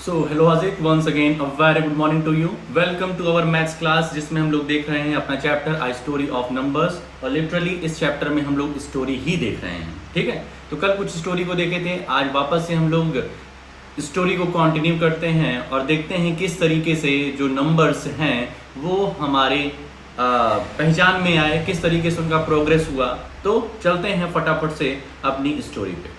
सो hello आजिक, once again a very good morning to you. Welcome to our maths class, जिसमें हम लोग देख रहे हैं अपना chapter I story of numbers. और लिटरली इस चैप्टर में हम लोग स्टोरी ही देख रहे हैं। ठीक है, तो कल कुछ स्टोरी को देखे थे, आज वापस से हम लोग स्टोरी को कंटिन्यू करते हैं और देखते हैं किस तरीके से जो नंबर्स हैं वो हमारे पहचान में आए, किस तरीके से उनका प्रोग्रेस हुआ। तो चलते हैं फटाफट से अपनी स्टोरी पे।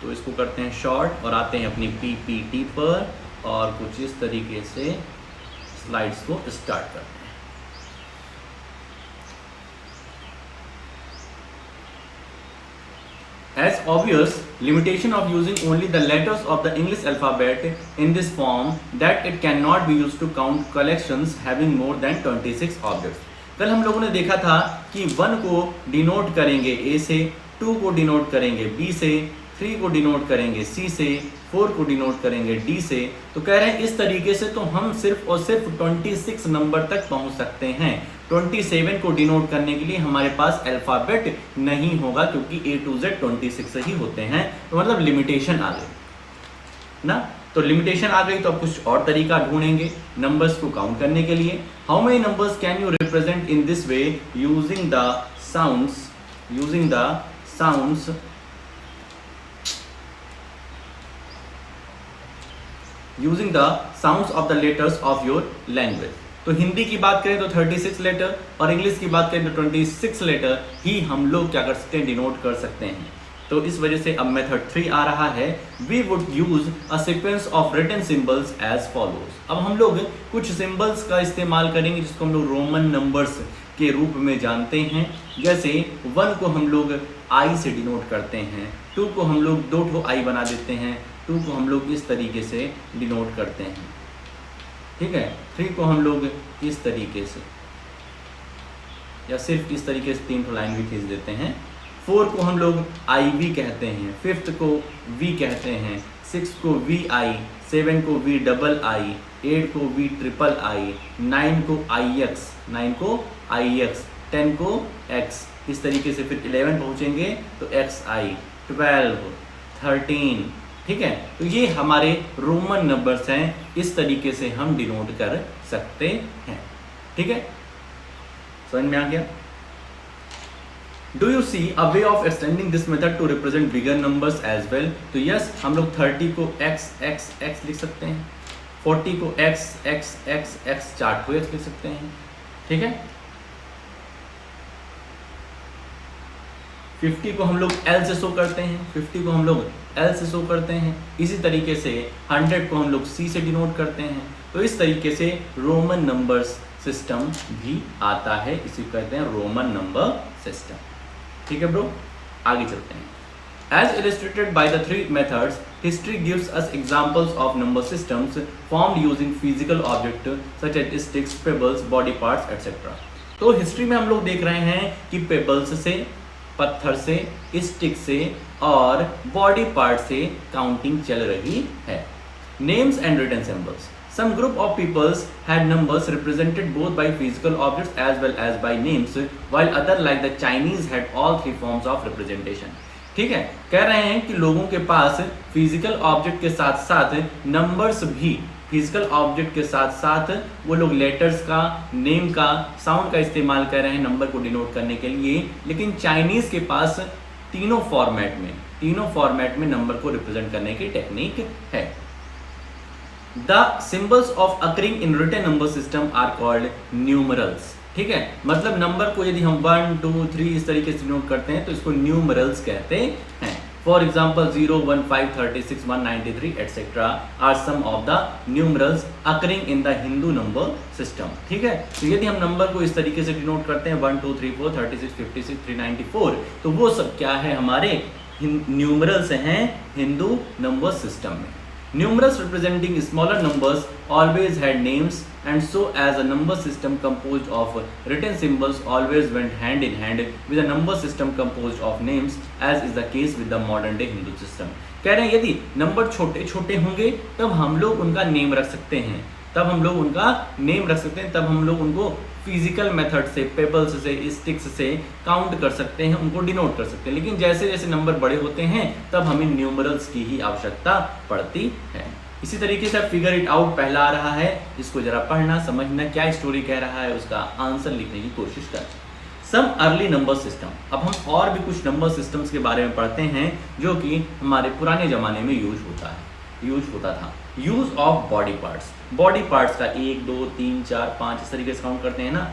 तो इसको करते हैं शॉर्ट और आते हैं अपनी पीपीटी पर और कुछ इस तरीके से स्लाइड्स को स्टार्ट करते हैं। As obvious, limitation of using only the letters of the English alphabet in this form that it cannot be used to count collections having more than 26 objects. कल हम लोगों ने देखा था कि 1 को डिनोट करेंगे A से, 2 को डिनोट करेंगे B से, 3 को डिनोट करेंगे C से, 4 को डिनोट करेंगे D से। तो कह रहे हैं इस तरीके से तो हम सिर्फ और सिर्फ 26 नंबर तक पहुंच सकते हैं। 27 को डिनोट करने के लिए हमारे पास अल्फाबेट नहीं होगा, क्योंकि A to Z 26 ही होते हैं। तो मतलब लिमिटेशन आ गई ना। तो लिमिटेशन आ गई तो अब कुछ और तरीका ढूंढेंगे नंबर्स को काउंट करने के लिए। How many numbers can you represent in this way using the sounds using the sounds of the letters of your language. तो हिंदी की बात करें तो 36 लेटर और इंग्लिश की बात करें तो 26 लेटर ही हम लोग क्या कर सकते हैं, डिनोट कर सकते हैं। तो इस वजह से अब मेथड 3 आ रहा है। We would use a sequence of written symbols as follows. अब हम लोग कुछ सिंबल्स का इस्तेमाल करेंगे जिसको हम लोग रोमन नंबर्स के रूप में जानते हैं। जैसे 1 को हम लोग आई से डिनोट करते हैं, 2 को हम लोग 2 आई बना देते हैं, 2 को हम लोग इस तरीके से डिनोट करते हैं। ठीक है, 3 को हम लोग इस तरीके से या सिर्फ इस तरीके से 3 लाइन भी खींच देते हैं। 4 को हम लोग आई वी कहते हैं, 5th को वी कहते हैं, 6 को वी आई, 7 को वी डबल आई, 8 को वी ट्रिपल आई, 9 को आई एक्स, 10 को एक्स। इस तरीके से फिर 11 पहुंचेंगे तो एक्स आई, 12, 13। ठीक है, तो ये हमारे रोमन नंबर्स हैं, इस तरीके से हम डिनोट कर सकते हैं। ठीक है, समझ में आ गया। Do you see a way of extending this method to represent bigger numbers as well? तो यस, हम लोग 30 को x x x लिख सकते हैं, 40 को x x x x, 4 को x लिख सकते हैं। ठीक है, 50 को हम लोग L से शो करते हैं, 50 को हम लोग L से शो करते हैं। इसी तरीके से 100 को हम लोग C से डिनोट करते हैं। तो इस तरीके से रोमन नंबर्स सिस्टम भी आता है, इसी कहते हैं रोमन नंबर सिस्टम। ठीक है ब्रो, आगे चलते हैं। As illustrated by the 3 methods, history gives us examples of number systems formed using physical objects such as sticks, pebbles, body parts, etc. तो हिस्ट्री में हम लोग देख रहे हैं कि पेबल्स से, पत्थर से, स्टिक से और बॉडी पार्ट से काउंटिंग चल रही है। Names and written symbols. Some group of peoples had numbers represented both by physical objects as well as by names, while other like the Chinese had all 3 forms of representation. ठीक है, कह रहे हैं कि लोगों के पास फिजिकल ऑब्जेक्ट के साथ साथ नंबर्स भी, फिजिकल ऑब्जेक्ट के साथ साथ वो लोग लेटर्स का, नेम का, साउंड का इस्तेमाल कर रहे हैं नंबर को डिनोट करने के लिए। लेकिन चाइनीज के पास तीनों फॉर्मेट में नंबर को रिप्रेजेंट करने की टेक्निक है। The symbols of occurring in written number system are called numerals. ठीक है, मतलब नंबर को यदि हम 1 2 3 इस तरीके से नोट करते हैं तो इसको न्यूमरल्स कहते हैं। For example 0 1 5 36 193 etc. Are some of the numerals occurring in the Hindu number system. ठीक है, तो यदि हम नंबर को इस तरीके से डिनोट करते हैं 1 2 3 4 36 56 394, तो वो सब क्या है, हमारे न्यूमरल्स हैं हिंदू नंबर सिस्टम में। Numerals representing smaller numbers always had names, and so as a number system composed of written symbols always went hand in hand with a number system composed of names, as is the case with the modern day Hindu system. कह रहे हैं यदि number छोटे छोटे होंगे तब हम लोग उनका नेम रख सकते हैं, तब हम लोग उनका नेम रख सकते हैं, तब हम लोग उनको फिजिकल मेथड से, पेबल्स से, स्टिक्स से काउंट कर सकते हैं, उनको डिनोट कर सकते हैं। लेकिन जैसे जैसे नंबर बड़े होते हैं तब हमें न्यूमरल्स की ही आवश्यकता पड़ती है। इसी तरीके से फिगर इट आउट पहला आ रहा है, इसको जरा पढ़ना, समझना क्या स्टोरी कह रहा है, उसका आंसर लिखने की कोशिश करना। Some early number system. अब हम और भी कुछ नंबर सिस्टम्स के बारे में पढ़ते हैं जो कि हमारे पुराने ज़माने में यूज होता था। Use of body parts. Body parts का 1 2 3 4 5 इस तरीके से काउंट करते हैं ना।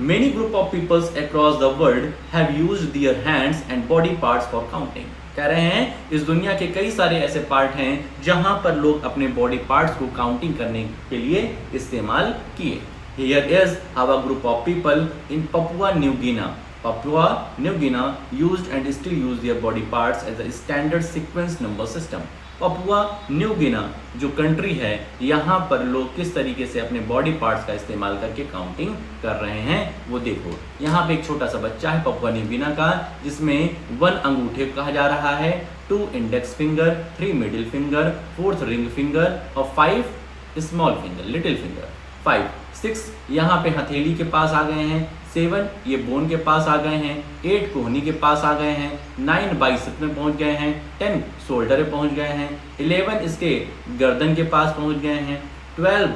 Many group of peoples across the world have used their hands and body parts for counting. कह रहे हैं इस दुनिया के कई सारे ऐसे पार्ट हैं जहां पर लोग अपने बॉडी पार्ट्स को काउंटिंग करने के लिए इस्तेमाल किए। Here is how a group of people in Papua New Guinea used and still use their body parts as a standard sequence number system. Papua new गिना जो कंट्री है, यहाँ पर लोग किस तरीके से अपने बॉडी पार्ट्स का इस्तेमाल करके काउंटिंग कर रहे हैं वो देखो। यहाँ पे एक छोटा सा बच्चा है पपुआ न्यू गिना का, जिसमें 1 अंगूठे कहा जा रहा है, 2 index finger, 3 middle finger, 4th ring finger और 5 स्मॉल फिंगर, लिटिल फिंगर। 5 6 यहाँ पे हथेली के पास आ गए हैं, 7 ये बोन के पास आ गए हैं, 8 कोहनी के पास आ गए हैं, 9 बाइसेप में पहुंच गए हैं, 10 शोल्डर में पहुंच गए हैं, 11 इसके गर्दन के पास पहुंच गए हैं, 12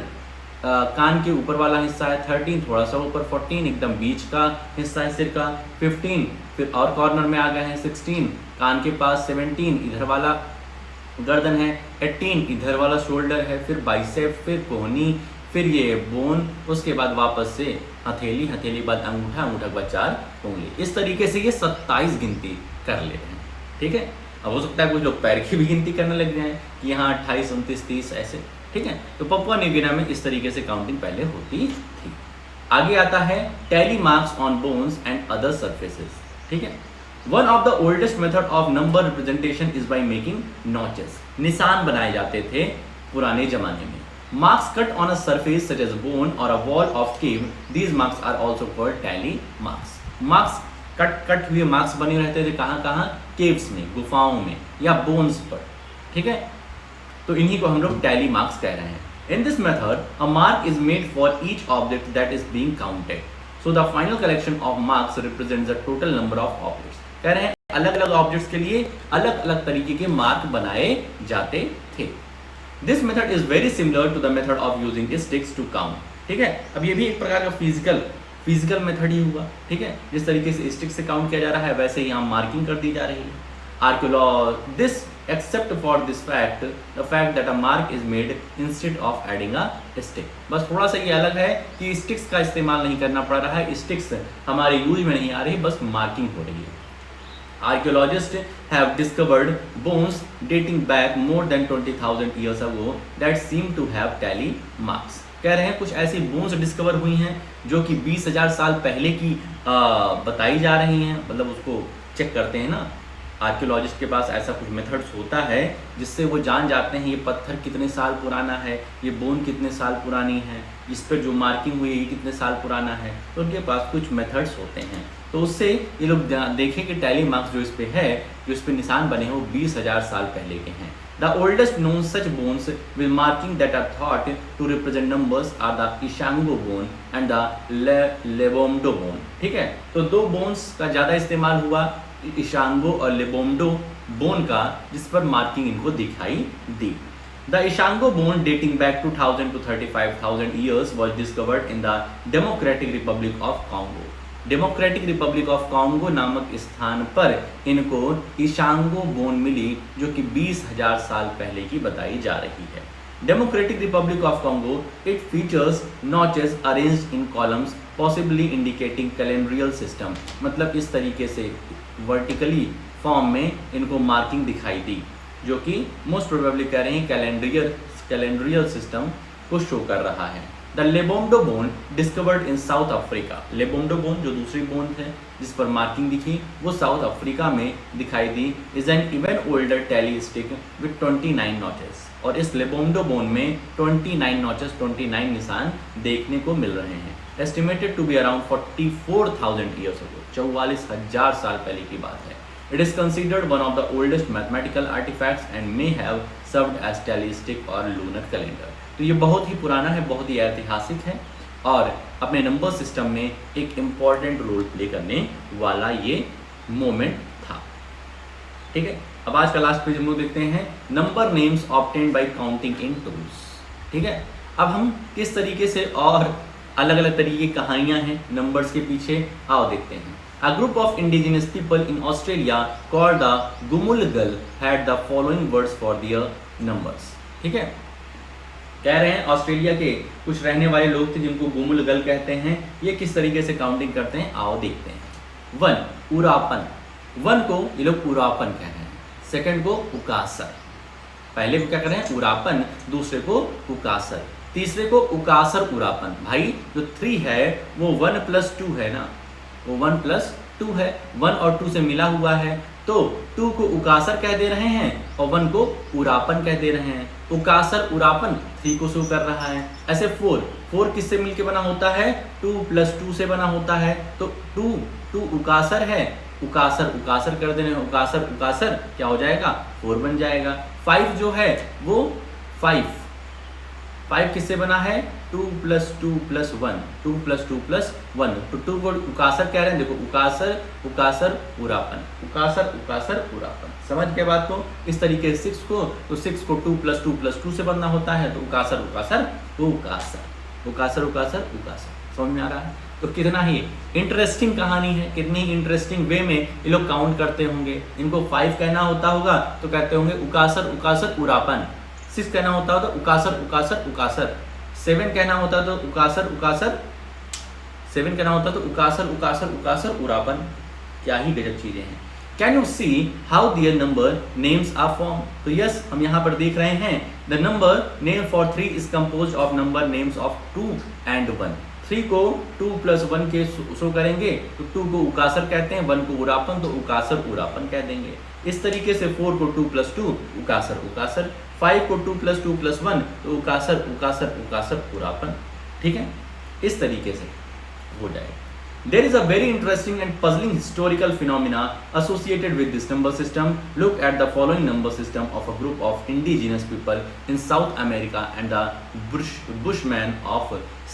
कान के ऊपर वाला हिस्सा है, 13 थोड़ा सा ऊपर, 14 एकदम बीच का हिस्सा है सिर का, 15 फिर और कॉर्नर में आ गए हैं, 16 कान के पास, 17 इधर वाला गर्दन है, 18 इधर वाला शोल्डर है, फिर बाइसेप, फिर कोहनी, फिर ये बोन, उसके बाद वापस से हथेली, हथेली बाद अंगूठा, अंगूठा के बाद 4 उंगली। इस तरीके से ये 27 गिनती कर ले रहे हैं। ठीक है, अब हो सकता है कुछ लोग पैर की भी गिनती करने लग जाएं कि यहाँ 28 29 30 ऐसे। ठीक है, तो पपुआ न्यू गिनी में इस तरीके से काउंटिंग पहले होती थी। आगे आता है tally marks on bones and other surfaces. ठीक है, one of the oldest method of number representation is by making notches. निशान बनाए जाते थे पुराने जमाने में। Marks cut on a surface such as a bone or a wall of cave, these marks are also called tally marks. Marks cut हुए marks बने रहते थे कहाँ? केव्स में, गुफाओं में या बोन्स पर। ठीक है, तो इन्हीं को हम लोग टैली मार्क्स कह रहे हैं। In this method, a mark is made for each object that is being counted. So the final collection of marks represents the total number of objects. कह रहे हैं अलग अलग ऑब्जेक्ट्स के लिए अलग अलग तरीके के मार्क बनाए जाते थे। This method is very similar to the method of using sticks to count. ठीक है, अब ये भी एक प्रकार का फिजिकल मेथड ही हुआ। ठीक है, जिस तरीके से स्टिक से काउंट किया जा रहा है वैसे ही यहाँ मार्किंग कर दी जा रही है। Archaeology this except for this fact the fact that a mark is made instead of adding a stick. बस थोड़ा सा ये अलग है कि स्टिक्स का इस्तेमाल नहीं करना पड़ रहा है, स्टिक्स हमारे यूज में नहीं आ रही, बस मार्किंग हो रही है। Archaeologists have discovered bones dating back more than 20,000 years ago that seem to have tally marks. कह रहे हैं कुछ ऐसी बोन्स डिस्कवर हुई हैं जो कि 20,000 साल पहले की बताई जा रही हैं। मतलब उसको चेक करते हैं ना, आर्कियोलॉजिस्ट के पास ऐसा कुछ मेथड्स होता है जिससे वो जान जाते हैं ये पत्थर कितने साल पुराना है, ये बोन कितने साल पुरानी है, इस पर जो मार्किंग हुई है ये कितने साल पुराना है। तो उनके पास कुछ मेथड्स होते हैं, तो उससे ये लोग देखें कि टैली मार्क्स जो इस पे है, जो इस पे निशान बने हैं वो 20,000 साल पहले के हैं। The oldest known such bones with marking that are thought to represent numbers are the Ishango bone and the Lebombo bone. ठीक है, तो 2 बोन्स का ज़्यादा इस्तेमाल हुआ, इशांगो और लेबोमडो बोन का, जिस पर मार्किंग इनको दिखाई दी। The Ishango bone dating back 2,000 to 35,000 years was discovered in the Democratic Republic of Congo. Democratic Republic of Congo नामक स्थान पर इनको इशांगो बोन मिली जो कि 20,000 साल पहले की बताई जा रही है। Democratic Republic of Congo it features notches arranged in columns possibly indicating calendrical system. मतलब इस तरीके से वर्टिकली फॉर्म में इनको मार्किंग दिखाई दी जो कि मोस्ट प्रोबेबली कह रहे हैं कैलेंड्रियल सिस्टम को शो कर रहा है। The Lebombo bone discovered in South Africa. Lebombo bone जो दूसरी बोन थे जिस पर मार्किंग दिखी वो साउथ अफ्रीका में दिखाई दी। Is an even older tally stick with 29 notches. और इस लेबोमडो बोन में 29 नॉचेस, 29 निशान देखने को मिल रहे हैं। Estimated to be around 44,000 years ago, 44,000 साल पहले की बात है। It is considered one of the oldest mathematical artifacts and may have served as tally stick or lunar calendar. तो ये बहुत ही पुराना है, बहुत ही ऐतिहासिक है और अपने नंबर सिस्टम में एक इम्पॉर्टेंट रोल प्ले करने वाला ये मोमेंट था। ठीक है, अब आज का लास्ट पेज हम लोग देखते हैं number names obtained by counting in tools. ठीक है, अब हम किस तरीके से और अलग अलग तरीके की कहानियां हैं नंबर्स के पीछे, आओ देखते हैं। A group of indigenous people in Australia called the Gumulgal had the following words for their numbers। ठीक है, कह रहे हैं ऑस्ट्रेलिया के कुछ रहने वाले लोग थे जिनको गुमुलगल कहते हैं, ये किस तरीके से काउंटिंग करते हैं आओ देखते हैं। 1 उरापन, 1 को ये लोग उरापन कह रहे हैं, सेकंड को उकासर, पहले को क्या कर रहे हैं उरापन, दूसरे को उकासर, तीसरे को उकासर उरापन। भाई जो 3 है वो 1 + 2 है ना, वो 1 + 2 है, 1 और 2 से मिला हुआ है, तो 2 को उकासर कह दे रहे हैं और 1 को उरापन कह दे रहे हैं। उकासर उरापन 3 को शो कर रहा है। ऐसे 4 किससे मिलके बना होता है, 2 + 2 से बना होता है, तो 2 उकासर है, उकासर उकासर कर देने, उकासर उकासर क्या हो जाएगा 4 बन जाएगा। 5 जो है वो 5 किससे बना है, 2 + 2 + 1, 2 + 2 + 1, तो 2 को उकासर कह रहे हैं, देखो उकासर उकासर उरापन, उकासर उकासर उरापन। समझ के बात को, इस तरीके से 6 को, तो 6 को 2 + 2 + 2 से बनना होता है, तो उकासर उकासर उकासर, उकासर उकासर उकासर। समझ में आ रहा है? तो कितना ही इंटरेस्टिंग कहानी है, कितनी ही इंटरेस्टिंग वे में ये लोग काउंट करते होंगे। इनको 5 कहना होता होगा तो कहते होंगे उकासर उकासर उरापन, 6 कहना होता तो उकासर उकासर उकासर, 7 कहना होता तो उकासर उकासर 7 कहना होता तो उकासर उकासर उकासर उरापन। क्या ही गजब चीजें हैं। Can you see how their number names are form? तो यस, हम यहाँ पर देख रहे हैं the number name for 3 is compose of number names of 2 and 1। 3 को 2 + 1 के शो करेंगे, तो 2 को उकासर कहते हैं, 1 को उरापन, तो उकासर उरापन कह देंगे। इस तरीके से 4 को 2 + 2 उकासर उकासर, 5 को 2 + 2 + 1 तो उकासर उकासर उकासर उरापन। ठीक है, इस तरीके से हो जाएगा। There is a very interesting and puzzling historical phenomena associated with this number system. Look at the following number system of a group of indigenous people in South America and the Bushmen of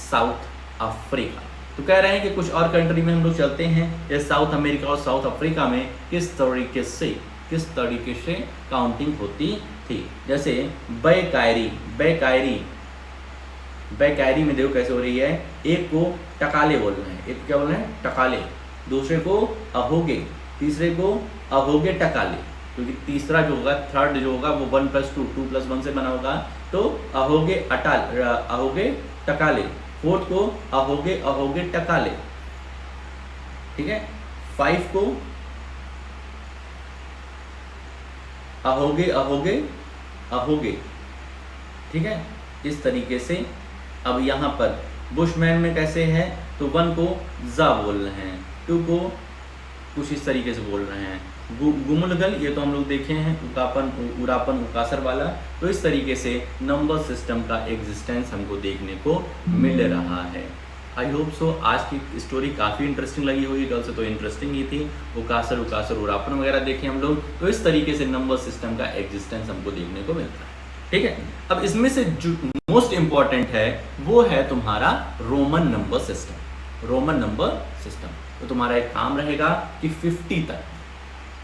South Africa। तो कह रहे हैं कि कुछ और country में हम लोग चलते हैं, ये साउथ अमेरिका और साउथ अफ्रीका में किस तरीके से काउंटिंग होती थी। जैसे बैकायरी में देखो कैसे हो रही है, एक को टकाले बोल रहे हैं, एक को क्या बोल रहे हैं टकाले, दूसरे को अहोगे, तीसरे को अहोगे टकाले, क्योंकि तीसरा जो होगा थर्ड जो होगा वो 1 + 2 2 + 1 से बना होगा, तो अहोगे टकाले। फोर्थ को अहोगे टकाले। ठीक है, 5 को अहोगे। ठीक है, इस तरीके से। अब यहाँ पर बुशमैन में कैसे है, तो 1 को जा बोल रहे हैं, 2 को कुछ इस तरीके से बोल रहे हैं। गुमुलगल ये तो हम लोग देखे हैं, उरापन उकासर वाला। तो इस तरीके से नंबर सिस्टम का एग्जिस्टेंस हमको देखने को मिल रहा है। आई होप सो आज की स्टोरी काफ़ी इंटरेस्टिंग लगी होगी, कल से तो इंटरेस्टिंग ही थी। उकासर उकासर उरापन वगैरह देखे हम लोग, तो इस तरीके से नंबर सिस्टम का एग्जिस्टेंस हमको देखने को मिलता है। ठीक है, अब इसमें से जो मोस्ट इंपॉर्टेंट है वो है तुम्हारा रोमन नंबर सिस्टम। तो तुम्हारा एक काम रहेगा कि 50 तक,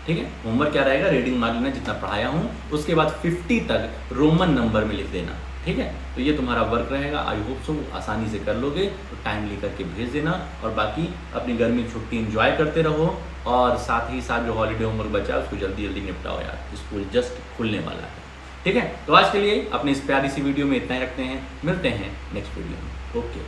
ठीक है, होमवर्क क्या रहेगा, रीडिंग मार लेना जितना पढ़ाया हूँ, उसके बाद 50 तक रोमन नंबर में लिख देना। ठीक है, तो ये तुम्हारा वर्क रहेगा। आई होप सो आसानी से कर लोगे, तो टाइम लेकर के भेज देना। और बाकी अपनी गर्मी की छुट्टी एंजॉय करते रहो, और साथ ही साथ जो हॉलीडे होमवर्क बचा है उसको जल्दी जल्दी निपटाओ यार, स्कूल जस्ट खुलने वाला है। ठीक है, तो आज के लिए अपनी इस प्यारी सी वीडियो में इतना ही रखते हैं, मिलते हैं नेक्स्ट वीडियो में। ओके।